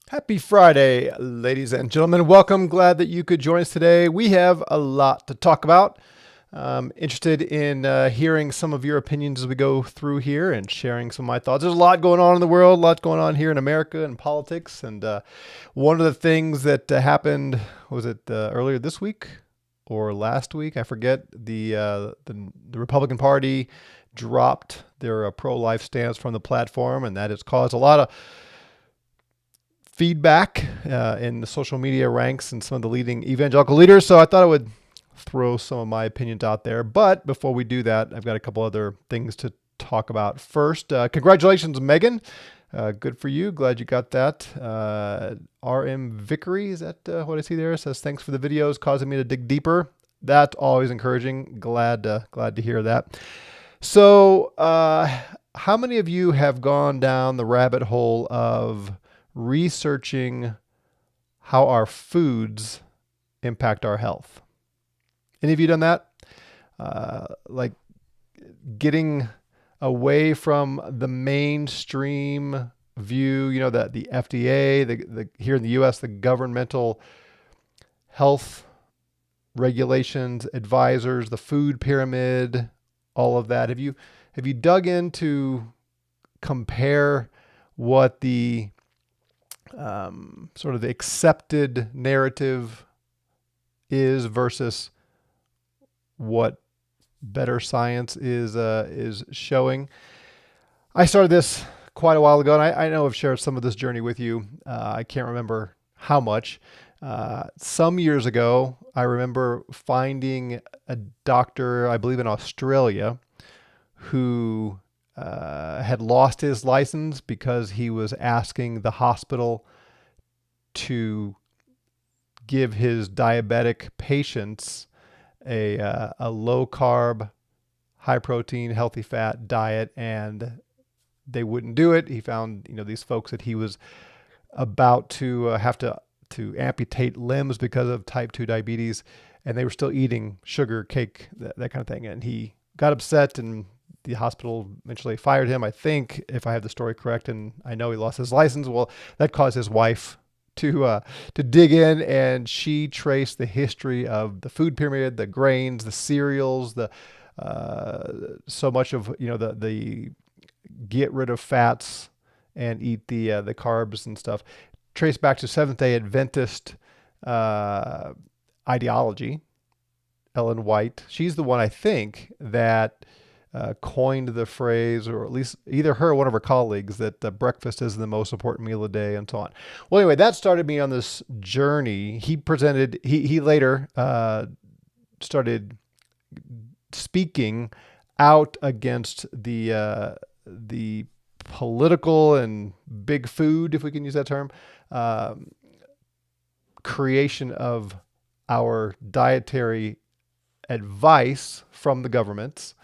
Happy Friday, ladies and gentlemen. Welcome. Glad that you could join us today. We have a lot to talk about. Interested in hearing some of your opinions as we go through here and sharing some of my thoughts. There's a lot going on in the world, a lot going on here in America and politics. And one of the things that happened, was it earlier this week or last week? I forget. The Republican Party dropped their pro-life stance from the platform, and that has caused a lot of feedback in the social media ranks and some of the leading evangelical leaders. So I thought I would throw some of my opinions out there. But before we do that, I've got a couple other things to talk about. First, congratulations, Megan. Good for you. Glad you got that. RM Vickery, is that what I see there? It says, thanks for the videos, causing me to dig deeper. That's always encouraging. Glad to hear that. So how many of you have gone down the rabbit hole of researching how our foods impact our health? Any of you done that? Like getting away from the mainstream view, the FDA, the here in the US, the governmental health regulations, advisors, the food pyramid, all of that. Have you dug into compare what the sort of the accepted narrative is versus what better science is showing? I started this quite a while ago, and I know I've shared some of this journey with you. I can't remember how much. Some years ago, I remember finding a doctor, I believe in Australia, who had lost his license because he was asking the hospital to give his diabetic patients a low carb, high protein, healthy fat diet, and they wouldn't do it. He found, these folks that he was about to have to amputate limbs because of type 2 diabetes, and they were still eating sugar, cake, that kind of thing. And he got upset, and the hospital eventually fired him, I think, if I have the story correct. And I know he lost his license. Well, that caused his wife to dig in, and she traced the history of the food pyramid, the grains, the cereals, the so much of the get rid of fats and eat the carbs and stuff. Traced back to Seventh Day Adventist ideology. Ellen White, she's the one, I think, that coined the phrase, or at least either her or one of her colleagues, that breakfast is the most important meal of the day, and so on. Well, anyway, that started me on this journey. He later started speaking out against the political and big food, if we can use that term, creation of our dietary advice from the governments.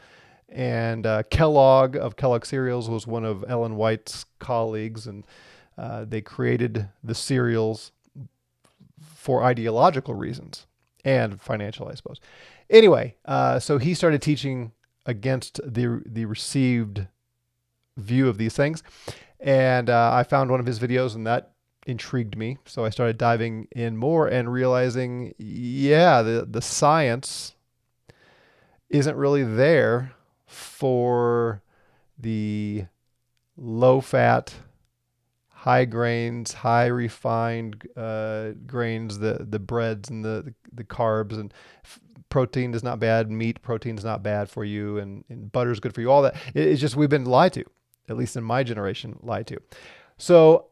And Kellogg of Kellogg cereals was one of Ellen White's colleagues, and they created the cereals for ideological reasons and financial, I suppose. Anyway, so he started teaching against the received view of these things, and I found one of his videos, and that intrigued me. So I started diving in more and realizing, yeah, the science isn't really there for the low fat, high grains, high refined grains, the breads and the carbs, and protein is not bad. Meat protein is not bad for you, and butter is good for you. All that. It's just we've been lied to, at least in my generation, lied to. So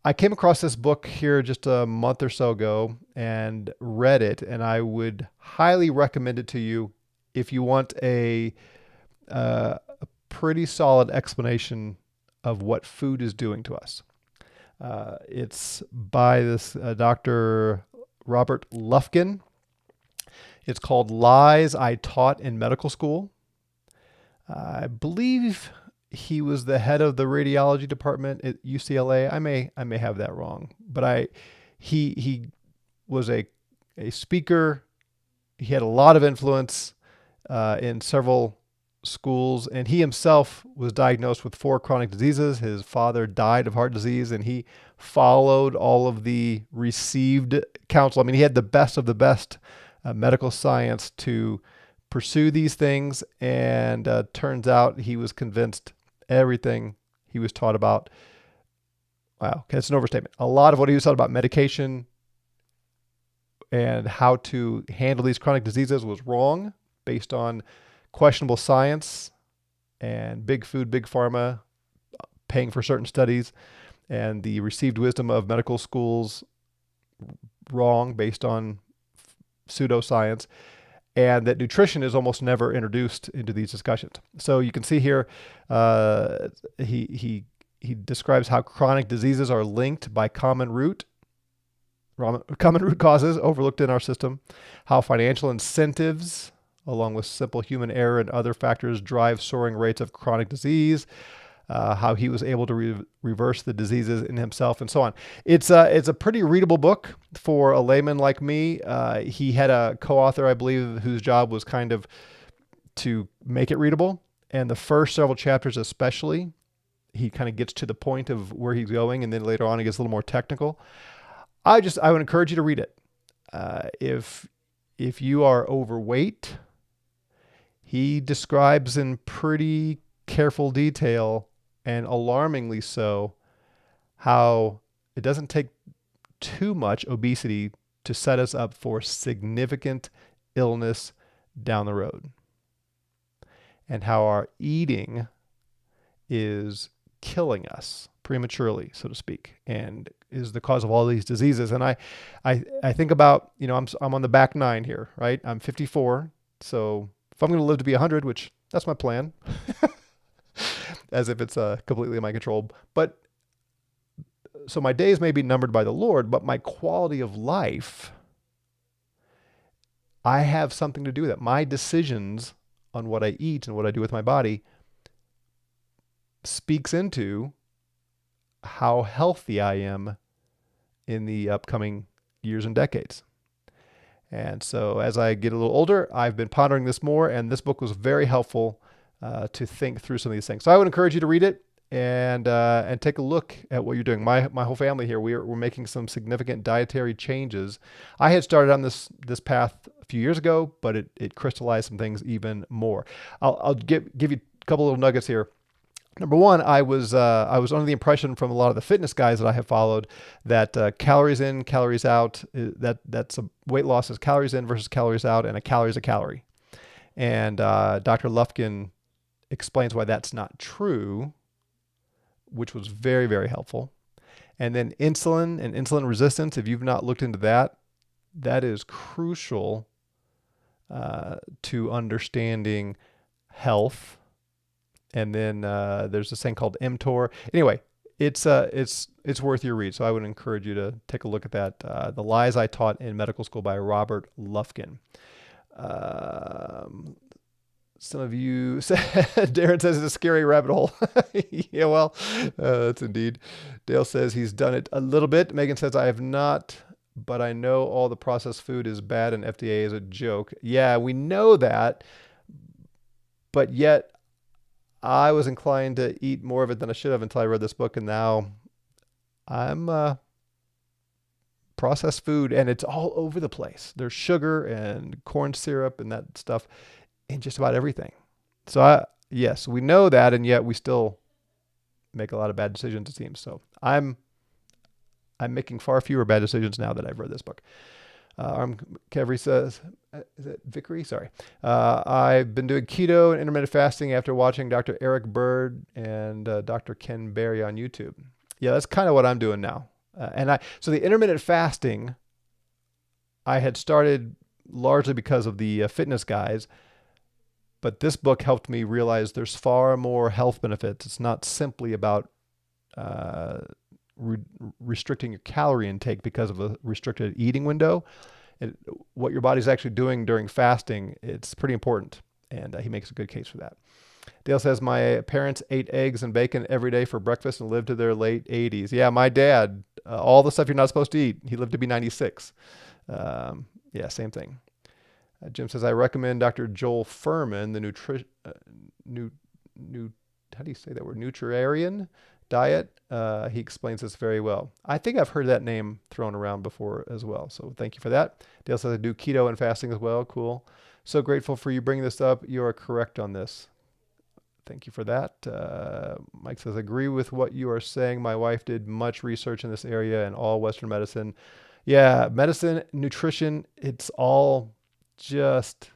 I came across this book here just a month or so ago and read it, and I would highly recommend it to you if you want a pretty solid explanation of what food is doing to us. It's by this Dr. Robert Lufkin. It's called Lies I Taught in Medical School. I believe he was the head of the radiology department at UCLA. I may have that wrong, but he was a speaker. He had a lot of influence in several schools, and he himself was diagnosed with 4 chronic diseases. His father died of heart disease, and he followed all of the received counsel. I mean, he had the best of the best medical science to pursue these things, and turns out he was convinced everything he was taught about. Wow, that's an overstatement. A lot of what he was taught about medication and how to handle these chronic diseases was wrong, based on questionable science and big food, big pharma paying for certain studies, and the received wisdom of medical schools wrong, based on pseudoscience, and that nutrition is almost never introduced into these discussions. So you can see here, he describes how chronic diseases are linked by common root causes overlooked in our system, how financial incentives, along with simple human error and other factors, drive soaring rates of chronic disease, how he was able to reverse the diseases in himself, and so on. It's a pretty readable book for a layman like me. He had a co-author, I believe, whose job was kind of to make it readable. And the first several chapters especially, he kind of gets to the point of where he's going, and then later on it gets a little more technical. I would encourage you to read it. If you are overweight, he describes in pretty careful detail, and alarmingly so, how it doesn't take too much obesity to set us up for significant illness down the road, and how our eating is killing us prematurely, so to speak, and is the cause of all these diseases. And I think about, I'm on the back 9 here, right? I'm 54. So if I'm going to live to be 100, which that's my plan, as if it's completely in my control. But so my days may be numbered by the Lord, but my quality of life, I have something to do with it. My decisions on what I eat and what I do with my body speaks into how healthy I am in the upcoming years and decades. And so as I get a little older, I've been pondering this more, and this book was very helpful to think through some of these things. So I would encourage you to read it and take a look at what you're doing. My whole family here, we're making some significant dietary changes. I had started on this path a few years ago, but it crystallized some things even more. I'll give you a couple little nuggets here. Number one, I was under the impression from a lot of the fitness guys that I have followed that calories in, calories out, that's a weight loss is calories in versus calories out, and a calorie is a calorie. And Dr. Lufkin explains why that's not true, which was very, very helpful. And then insulin and insulin resistance, if you've not looked into that, that is crucial to understanding health. And then there's this thing called mTOR. Anyway, it's worth your read. So I would encourage you to take a look at that. The Lies I Taught in Medical School by Robert Lufkin. Some of you, Darren says it's a scary rabbit hole. Yeah, well, that's indeed. Dale says he's done it a little bit. Megan says, I have not, but I know all the processed food is bad and FDA is a joke. Yeah, we know that, but yet I was inclined to eat more of it than I should have until I read this book, and now I'm processed food, and it's all over the place. There's sugar and corn syrup and that stuff in just about everything. So yes, we know that, and yet we still make a lot of bad decisions, it seems. So I'm making far fewer bad decisions now that I've read this book. Kevry says, is it Vickery? Sorry. I've been doing keto and intermittent fasting after watching Dr. Eric Bird and Dr. Ken Berry on YouTube. Yeah, that's kind of what I'm doing now. So the intermittent fasting, I had started largely because of the fitness guys, but this book helped me realize there's far more health benefits. It's not simply about restricting your calorie intake because of a restricted eating window. What your body's actually doing during fasting, it's pretty important. And he makes a good case for that. Dale says, my parents ate eggs and bacon every day for breakfast and lived to their late 80s. Yeah, my dad, all the stuff you're not supposed to eat, he lived to be 96. Yeah, same thing. Jim says, I recommend Dr. Joel Furman, the new, how do you say that word? Nutrarian diet. He explains this very well. I think I've heard that name thrown around before as well. So thank you for that. Dale says I do keto and fasting as well. Cool. So grateful for you bringing this up. You are correct on this. Thank you for that. Mike says, agree with what you are saying. My wife did much research in this area and all Western medicine. Yeah, medicine, nutrition, it's all just,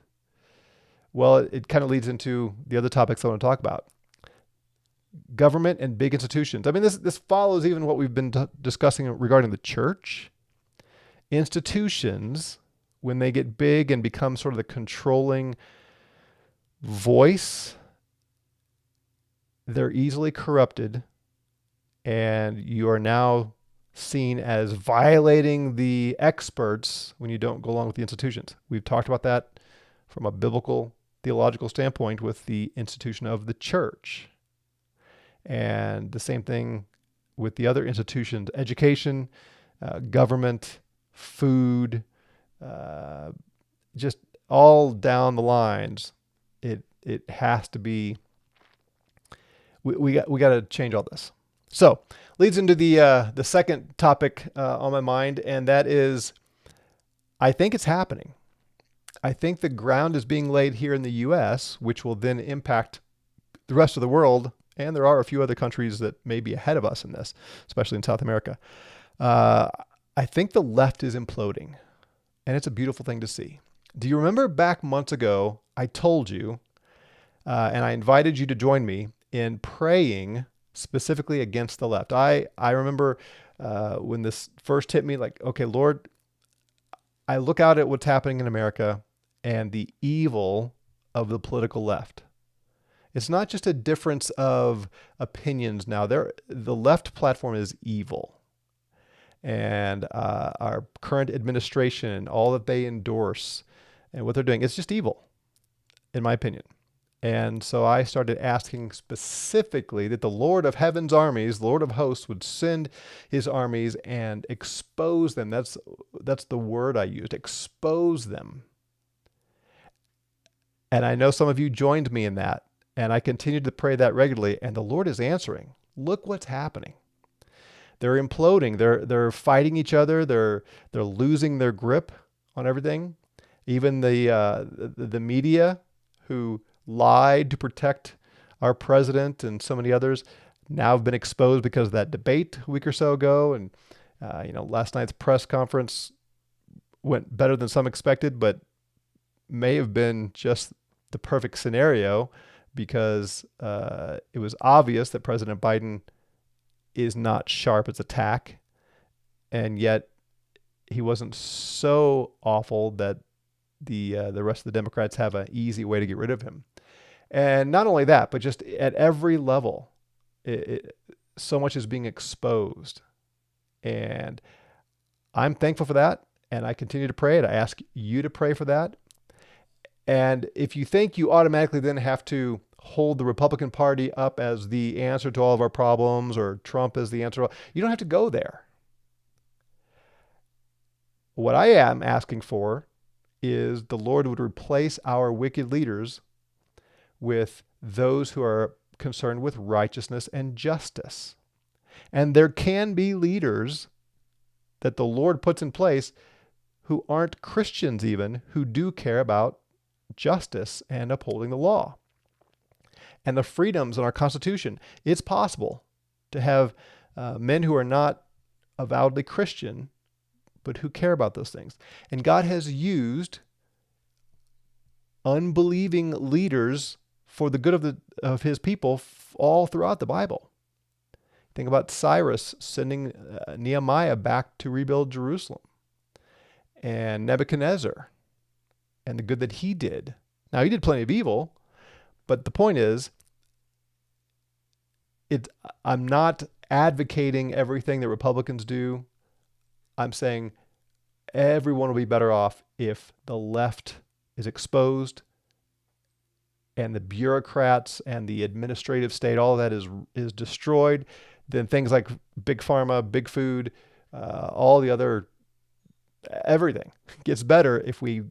well, it kind of leads into the other topics I want to talk about. Government and big institutions. I mean, this follows even what we've been discussing regarding the church. Institutions, when they get big and become sort of the controlling voice, they're easily corrupted, and you are now seen as violating the experts when you don't go along with the institutions. We've talked about that from a biblical theological standpoint with the institution of the church. And the same thing with the other institutions, education, government, food, just all down the lines. It has to be, we got to change all this. So leads into the second topic on my mind, and that is, I think it's happening. I think the ground is being laid here in the U.S., which will then impact the rest of the world. And there are a few other countries that may be ahead of us in this, especially in South America. I think the left is imploding, and it's a beautiful thing to see. Do you remember back months ago, I told you, and I invited you to join me in praying specifically against the left? I remember when this first hit me, like, okay, Lord, I look out at what's happening in America and the evil of the political left. It's not just a difference of opinions now. The left platform is evil. And our current administration, all that they endorse and what they're doing, it's just evil, in my opinion. And so I started asking specifically that the Lord of Heaven's armies, Lord of hosts, would send his armies and expose them. That's the word I used, expose them. And I know some of you joined me in that. And I continued to pray that regularly, and the Lord is answering. Look what's happening. They're imploding. They're fighting each other. They're losing their grip on everything. Even the media, who lied to protect our president and so many others, now have been exposed because of that debate a week or so ago. And last night's press conference went better than some expected, but may have been just the perfect scenario, because it was obvious that President Biden is not sharp as a tack, and yet he wasn't so awful that the rest of the Democrats have an easy way to get rid of him. And not only that, but just at every level, so much is being exposed. And I'm thankful for that, and I continue to pray it. I ask you to pray for that. And if you think you automatically then have to hold the Republican Party up as the answer to all of our problems, or Trump as the answer, you don't have to go there. What I am asking for is the Lord would replace our wicked leaders with those who are concerned with righteousness and justice. And there can be leaders that the Lord puts in place who aren't Christians even, who do care about justice and upholding the law and the freedoms in our Constitution. It's possible to have men who are not avowedly Christian, but who care about those things. And God has used unbelieving leaders for the good of his people all throughout the Bible. Think about Cyrus sending Nehemiah back to rebuild Jerusalem, and Nebuchadnezzar and the good that he did. Now, he did plenty of evil, but the point is, I'm not advocating everything that Republicans do. I'm saying everyone will be better off if the left is exposed and the bureaucrats and the administrative state, all of that is destroyed. Then things like big pharma, big food, all the other, everything gets better if we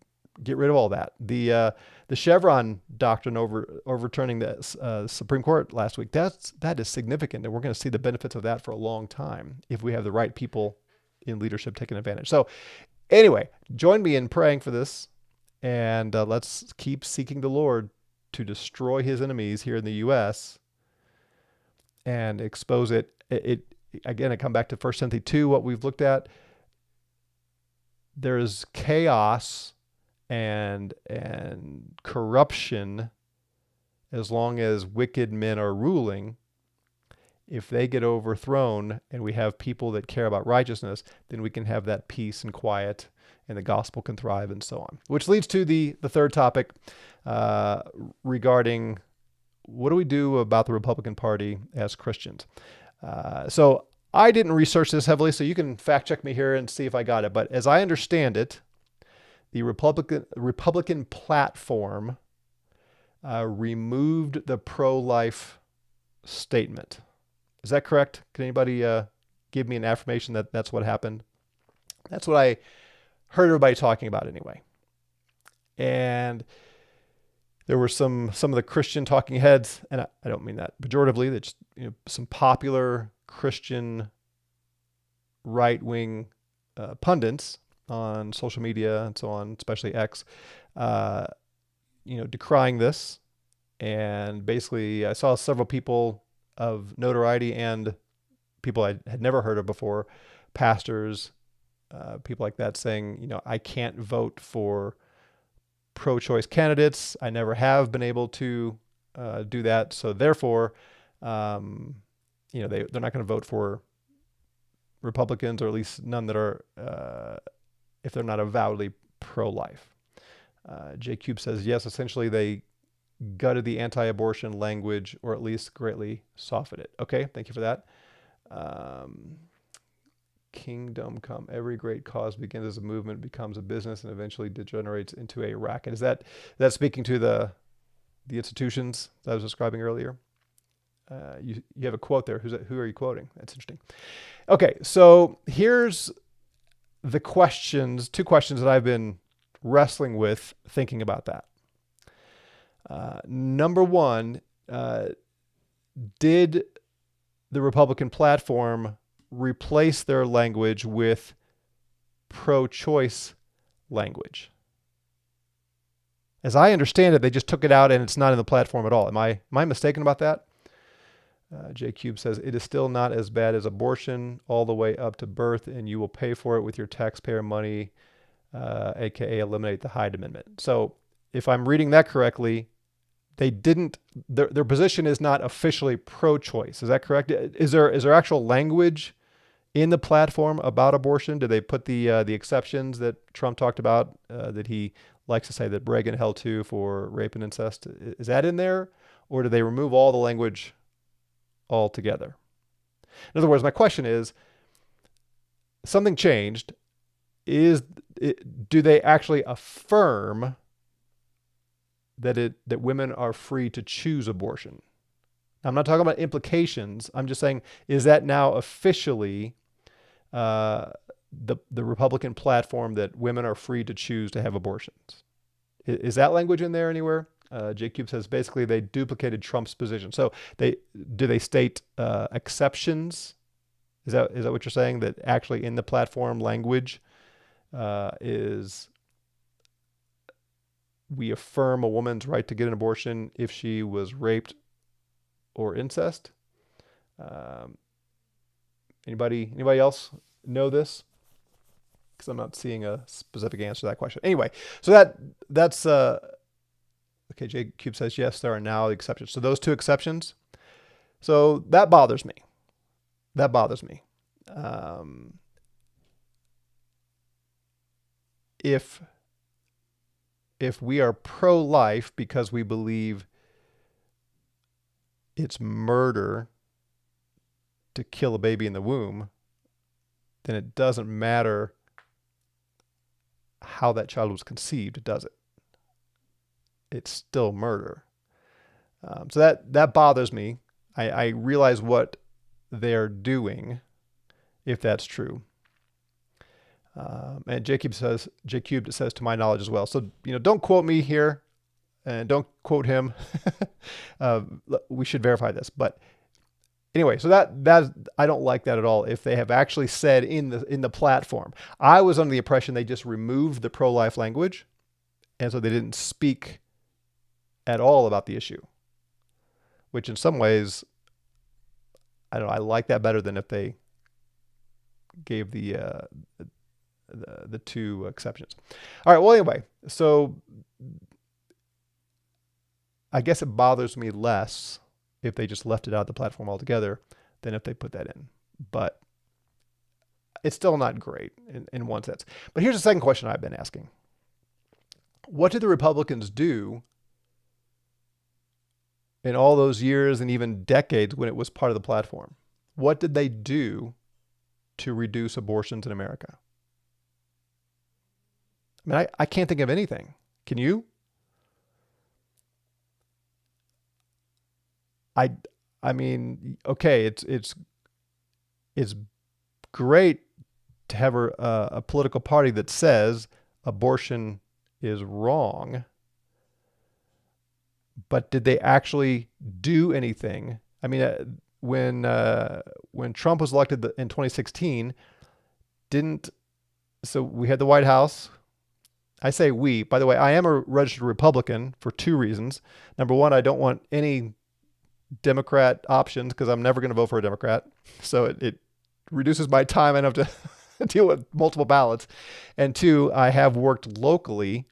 get rid of all that. The Chevron doctrine overturning the Supreme Court last week, that is significant, and we're going to see the benefits of that for a long time if we have the right people in leadership taking advantage. So anyway, join me in praying for this, and let's keep seeking the Lord to destroy his enemies here in the U.S. and expose it. Again, I come back to 1 Timothy 2, what we've looked at. There is chaos and corruption as long as wicked men are ruling. If they get overthrown and we have people that care about righteousness, then we can have that peace and quiet, and the gospel can thrive, and so on. Which leads to the third topic regarding what do we do about the Republican Party as Christians. So I didn't research this heavily, so you can fact check me here and see if I got it. But as I understand it, the Republican platform removed the pro-life statement. Is that correct? Can anybody give me an affirmation that that's what happened? That's what I heard everybody talking about anyway. And there were some of the Christian talking heads, and I don't mean that pejoratively, that just, some popular Christian right-wing pundits on social media and so on, especially X, decrying this. And basically I saw several people of notoriety and people I had never heard of before, pastors, people like that, saying, I can't vote for pro-choice candidates. I never have been able to do that. So therefore, they're not going to vote for Republicans, or at least none that are, if they're not avowedly pro-life. J Cube says, yes, essentially they gutted the anti-abortion language, or at least greatly softened it. Okay, thank you for that. Kingdom come. Every great cause begins as a movement, becomes a business, and eventually degenerates into a racket. Is that speaking to the institutions that I was describing earlier? You have a quote there. Who are you quoting? That's interesting. Okay, so here's the questions, two questions that I've been wrestling with thinking about that. Number one, did the Republican platform replace their language with pro-choice language? As I understand it, they just took it out and it's not in the platform at all. Am I mistaken about that? J Cube says, it is still not as bad as abortion, all the way up to birth, and you will pay for it with your taxpayer money, aka eliminate the Hyde Amendment. So if I'm reading that correctly, they didn't, their position is not officially pro-choice. Is that correct? Is there actual language in the platform about abortion? Did they put the exceptions that Trump talked about, that he likes to say that Reagan held to for rape and incest? Is that in there? Or did they remove all the language altogether? In other words, my question is, something changed. Do they actually affirm that women are free to choose abortion? I'm not talking about implications. I'm just saying, is that now officially the Republican platform that women are free to choose to have abortions? Is that language in there anywhere? J Cube says basically they duplicated Trump's position. So do they state exceptions? Is that what you're saying? That actually in the platform language is we affirm a woman's right to get an abortion if she was raped or incest? Anybody else know this? Because I'm not seeing a specific answer to that question. Anyway, so that's okay. J Cube says yes, there are now exceptions. So those two exceptions. So that bothers me. If we are pro-life because we believe it's murder to kill a baby in the womb, then it doesn't matter how that child was conceived, does it? It's still murder. So that bothers me. I realize what they're doing, if that's true. And J Cubed says, to my knowledge as well. So, don't quote me here and don't quote him. uh, we should verify this. But anyway, so that I don't like that at all. If they have actually said in the platform, I was under the impression they just removed the pro-life language, and so they didn't speak at all about the issue. Which in some ways, I don't know, I like that better than if they gave the two exceptions. All right. Well, anyway, so I guess it bothers me less if they just left it out of the platform altogether than if they put that in. But it's still not great in one sense. But here's the second question I've been asking. What did the Republicans do in all those years and even decades when it was part of the platform? What did they do to reduce abortions in America? I mean, I can't think of anything. Can you? I mean, okay, it's great to have a political party that says abortion is wrong, but did they actually do anything? I mean, when Trump was elected in 2016, so we had the White House. I say we, by the way, I am a registered Republican for two reasons. Number one, I don't want any Democrat options because I'm never going to vote for a Democrat. So it reduces my time. I don't have to deal with multiple ballots. And two, I have worked locally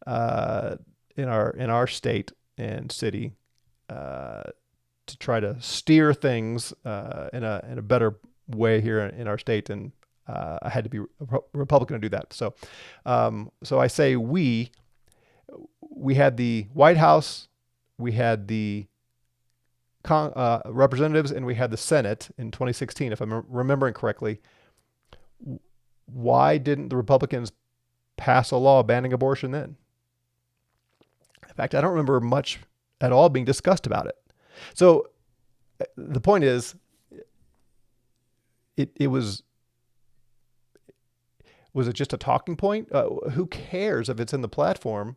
in our state and city to try to steer things in a better way here in our state. And I had to be a Republican to do that. So I say we had the White House, we had the representatives, and we had the Senate in 2016, if I'm remembering correctly. Why didn't the Republicans pass a law banning abortion then? In fact, I don't remember much at all being discussed about it. So the point is, it was it just a talking point? Who cares if it's in the platform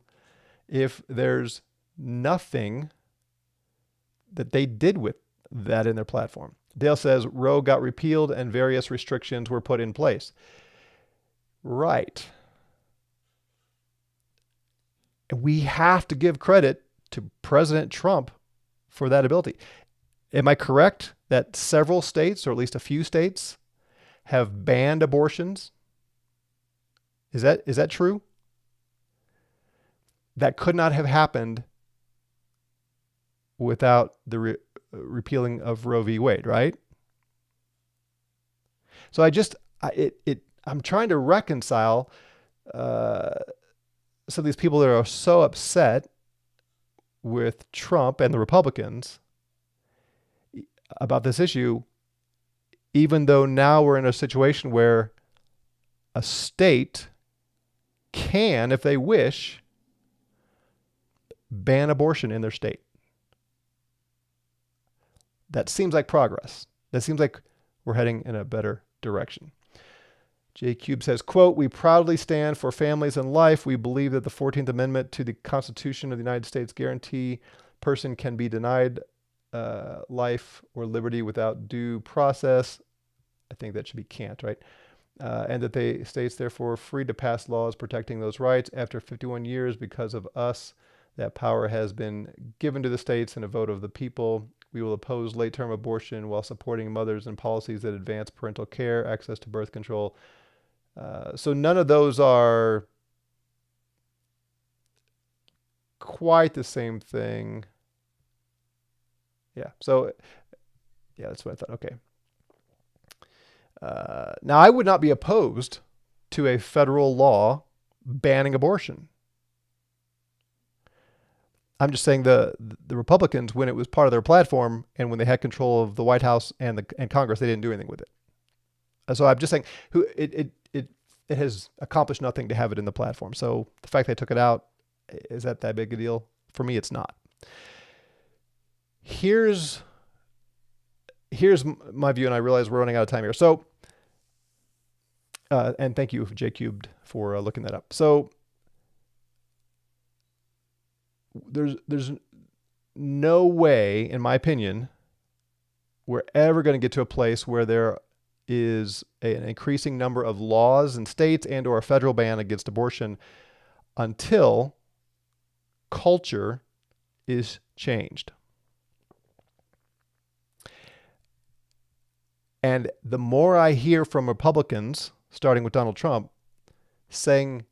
if there's nothing that they did with that in their platform? Dale says Roe got repealed and various restrictions were put in place. Right. And we have to give credit to President Trump for that ability. Am I correct that several states, or at least a few states, have banned abortions? Is that true? That could not have happened without the repealing of Roe v. Wade, right? So I'm trying to reconcile some of these people that are so upset with Trump and the Republicans about this issue, even though now we're in a situation where a state can, if they wish, ban abortion in their state. That seems like progress. That seems like we're heading in a better direction. J. Cube says, quote, "We proudly stand for families and life. We believe that the 14th Amendment to the Constitution of the United States guarantee person can be denied life or liberty without due process." I think that should be can't, right? And that the states therefore are free to pass laws protecting those rights. After 51 years, because of us, that power has been given to the states in a vote of the people. We will oppose late-term abortion while supporting mothers and policies that advance parental care, access to birth control. So none of those are quite the same thing. Yeah. So, yeah, that's what I thought. Okay. Now, I would not be opposed to a federal law banning abortion. I'm just saying the Republicans, when it was part of their platform and when they had control of the White House and Congress, they didn't do anything with it. So I'm just saying, it has accomplished nothing to have it in the platform. So the fact they took it out, is that big a deal? For me, it's not. Here's my view, and I realize we're running out of time here. So And thank you, J Cubed, for looking that up. So there's no way, in my opinion, we're ever going to get to a place where there is an increasing number of laws in states and or a federal ban against abortion until culture is changed. And the more I hear from Republicans, starting with Donald Trump, saying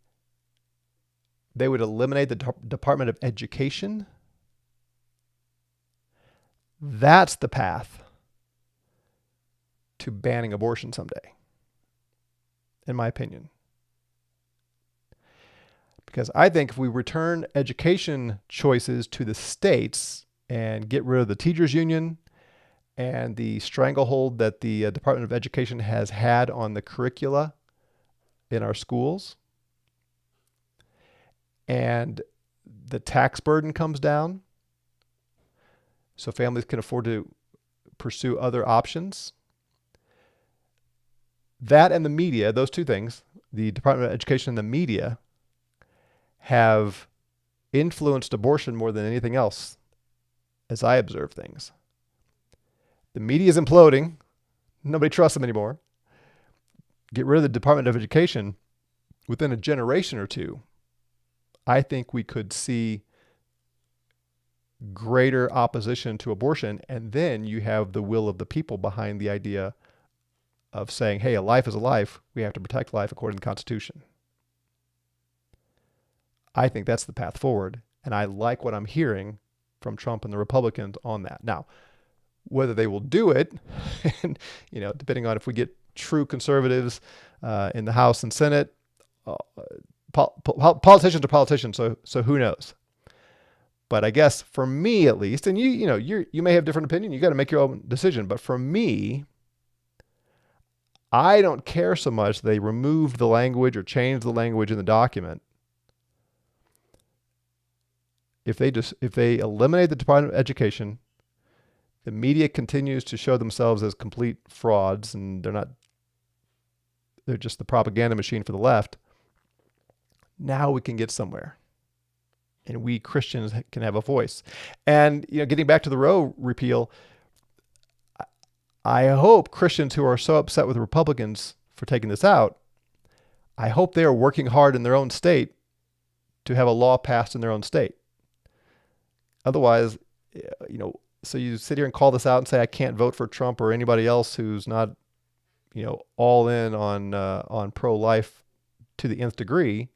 they would eliminate the Department of Education, that's the path to banning abortion someday, in my opinion. Because I think if we return education choices to the states and get rid of the teachers union and the stranglehold that the Department of Education has had on the curricula in our schools, and the tax burden comes down so families can afford to pursue other options, that and the media, those two things, the Department of Education and the media, have influenced abortion more than anything else as I observe things. The media is imploding. Nobody trusts them anymore. Get rid of the Department of Education within a generation or two. I think we could see greater opposition to abortion, and then you have the will of the people behind the idea of saying, hey, a life is a life. We have to protect life according to the Constitution. I think that's the path forward, and I like what I'm hearing from Trump and the Republicans on that. Now, whether they will do it, and depending on if we get true conservatives in the House and Senate, politicians are politicians, so who knows? But I guess for me at least, and you may have different opinion. You got to make your own decision. But for me, I don't care so much they removed the language or changed the language in the document. If they eliminate the Department of Education, the media continues to show themselves as complete frauds, and they're just the propaganda machine for the left. Now we can get somewhere, and we Christians can have a voice. And getting back to the Roe repeal, I hope Christians who are so upset with Republicans for taking this out, I hope they are working hard in their own state to have a law passed in their own state. Otherwise, so you sit here and call this out and say, I can't vote for Trump or anybody else who's not, all in on pro-life to the nth degree.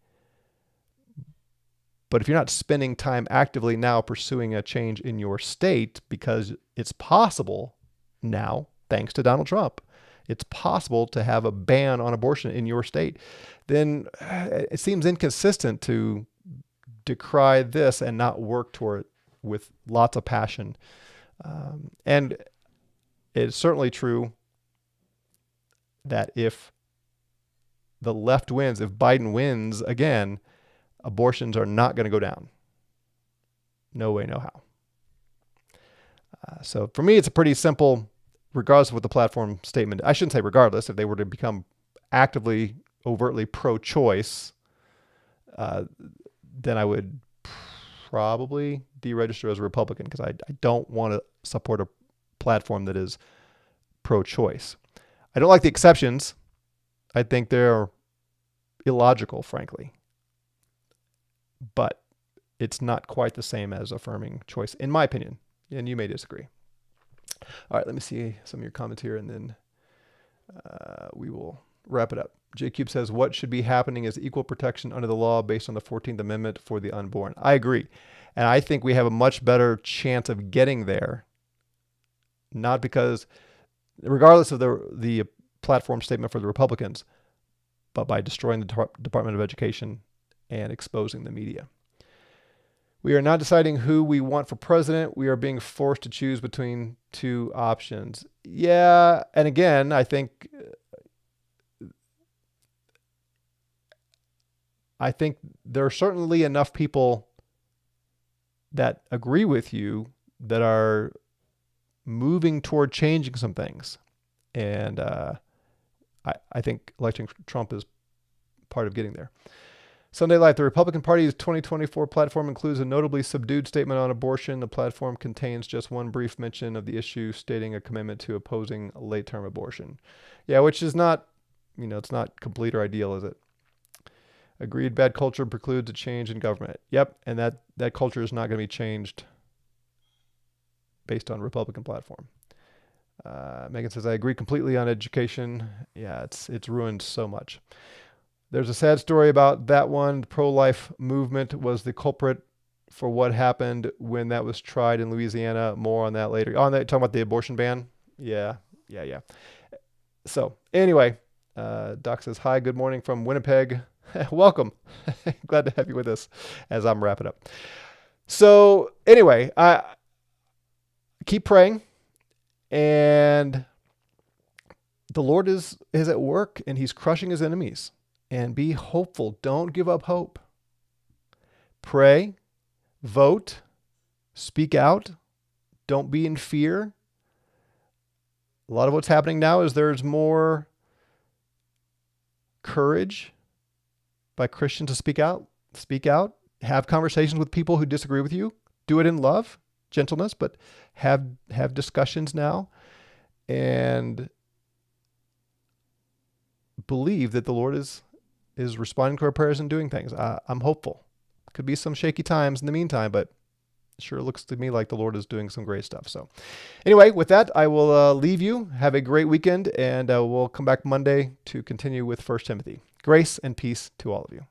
But if you're not spending time actively now pursuing a change in your state, because it's possible now, thanks to Donald Trump, it's possible to have a ban on abortion in your state, then it seems inconsistent to decry this and not work toward it with lots of passion. And it's certainly true that if the left wins, if Biden wins again, abortions are not going to go down. No way, no how. So for me, it's a pretty simple, regardless of what the platform statement, I shouldn't say regardless, if they were to become actively, overtly pro-choice, then I would probably deregister as a Republican, because I don't want to support a platform that is pro-choice. I don't like the exceptions. I think they're illogical, frankly. But it's not quite the same as affirming choice, in my opinion. And you may disagree. All right, let me see some of your comments here, and then we will wrap it up. J-Cube says, what should be happening is equal protection under the law based on the 14th Amendment for the unborn. I agree. And I think we have a much better chance of getting there. Not because, regardless of the platform statement for the Republicans, but by destroying the Department of Education and exposing the media. We are not deciding who we want for president. We are being forced to choose between two options. Yeah, and again, I think there are certainly enough people that agree with you that are moving toward changing some things. And I think electing Trump is part of getting there. Sunday Life, the Republican Party's 2024 platform includes a notably subdued statement on abortion. The platform contains just one brief mention of the issue, stating a commitment to opposing late-term abortion. Yeah, which is not, it's not complete or ideal, is it? Agreed, bad culture precludes a change in government. Yep, and that culture is not going to be changed based on Republican platform. Megan says, I agree completely on education. Yeah, it's ruined so much. There's a sad story about that one. The pro-life movement was the culprit for what happened when that was tried in Louisiana. More on that later. On that, talking about the abortion ban. Yeah. So anyway, Doc says, hi, good morning from Winnipeg. Welcome. Glad to have you with us as I'm wrapping up. So anyway, I keep praying, and the Lord is at work, and he's crushing his enemies. And be hopeful. Don't give up hope. Pray, vote, speak out. Don't be in fear. A lot of what's happening now is there's more courage by Christians to speak out. Speak out. Have conversations with people who disagree with you. Do it in love, gentleness, but have discussions now, and believe that the Lord is responding to our prayers and doing things. I'm hopeful. Could be some shaky times in the meantime, but sure looks to me like the Lord is doing some great stuff. So anyway, with that, I will leave you. Have a great weekend, and we'll come back Monday to continue with 1 Timothy. Grace and peace to all of you.